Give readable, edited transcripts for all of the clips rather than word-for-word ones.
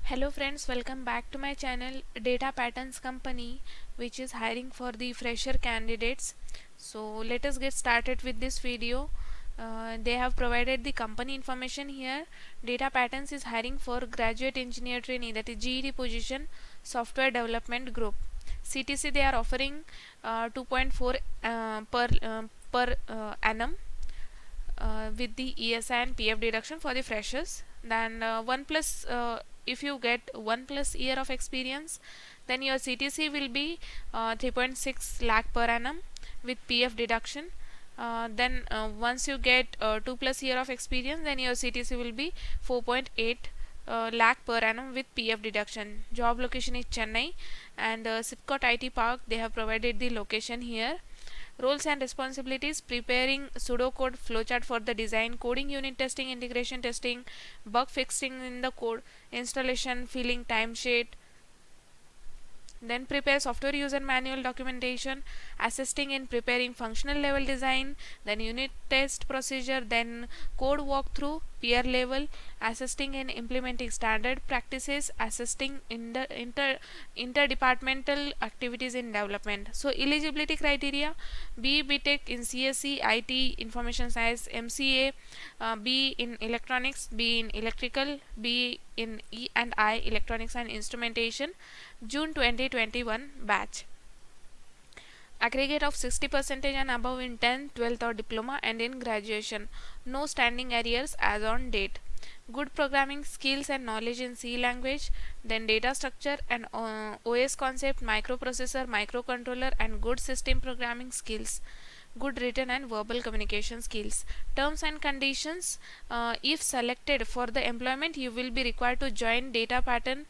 Hello friends, welcome back to my channel Data Patterns Company, which is hiring for the fresher candidates. So let us get started with this video. They have provided the company information here. Data Patterns is hiring for graduate engineer trainee, that is GED position, software development group. CTC they are offering 2.4 per annum with the ESI and PF deduction for the freshers. Then 1 plus if you get 1 plus year of experience, then your CTC will be 3.6 lakh per annum with PF deduction. Then once you get 2 plus year of experience, then your CTC will be 4.8 lakh per annum with PF deduction. Job location is Chennai, and Sipcot IT Park they have provided the location here. Roles and responsibilities: preparing pseudocode flowchart for the design, coding unit testing, integration testing, bug fixing in the code, installation, filling timesheet. Then prepare software user manual documentation, assisting in preparing functional level design, then unit test procedure, then code walkthrough, peer level, assisting in implementing standard practices, assisting in the interdepartmental activities in development. So eligibility criteria: B BTech in CSE, IT, Information Science, MCA, B in electronics, B in electrical, B in E&I, electronics and instrumentation, June 2021 batch. Aggregate of 60% and above in 10th, 12th or diploma and in graduation. No standing arrears as on date. Good programming skills and knowledge in C language, then data structure and OS concept, microprocessor, microcontroller and good system programming skills. Good written and verbal communication skills. Terms and conditions: if selected for the employment, you will be required to join Data Pattern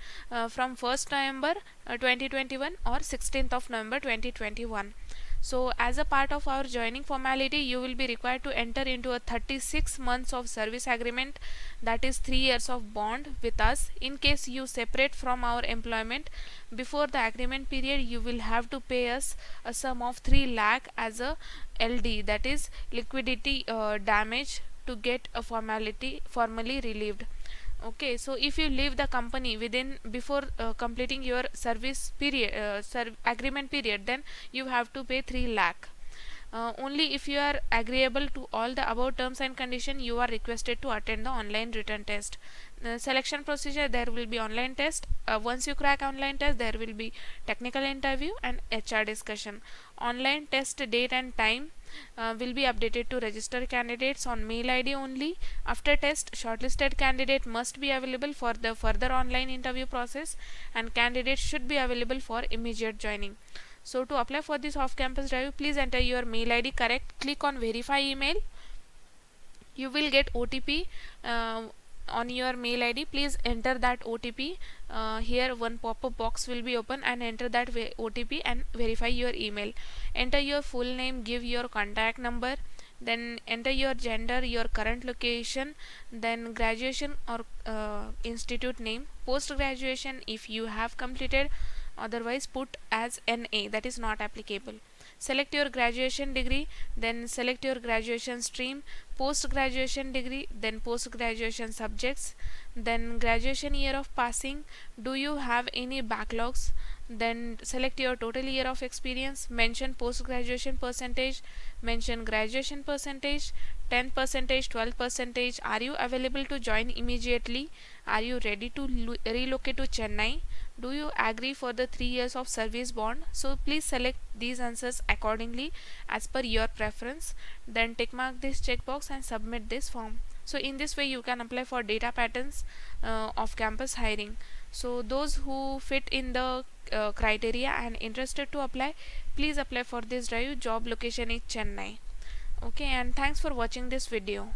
from 1st November 2021 or 16th of November 2021. So as a part of our joining formality, you will be required to enter into a 36 months of service agreement, that is 3 years of bond with us. In case you separate from our employment before the agreement period, you will have to pay us a sum of 3 lakh as a LD, that is liquidity damage, to get a formally relieved. Okay, so if you leave the company within before completing your service period agreement period, then you have to pay 3 lakh. Only if you are agreeable to all the above terms and conditions, you are requested to attend the online written test. Selection procedure: there will be online test. Once you crack online test, there will be technical interview and HR discussion. Online test date and time will be updated to registered candidates on mail ID only. After test, shortlisted candidate must be available for the further online interview process, and candidates should be available for immediate joining. So to apply for this off-campus drive, please enter your mail ID correct. Click on verify email. You will get OTP on your mail ID. Please enter that OTP. Here one pop-up box will be open, and enter that OTP and verify your email. Enter your full name, give your contact number, then enter your gender, your current location, then graduation or institute name, post graduation if you have completed, otherwise put as NA, that is not applicable. Select your graduation degree, then select your graduation stream, post graduation degree, then post graduation subjects, then graduation year of passing. Do you have any backlogs? Then select your total year of experience, mention post graduation percentage, mention graduation percentage, 10 percentage, 12 percentage. Are you available to join immediately? Are you ready to relocate to Chennai? Do you agree for the 3 years of service bond? So please select these answers accordingly as per your preference. Then tick mark this checkbox and submit this form. So in this way you can apply for Data Patterns of campus hiring. So those who fit in the criteria and interested to apply, please apply for this drive. Job location is Chennai. Okay, and thanks for watching this video.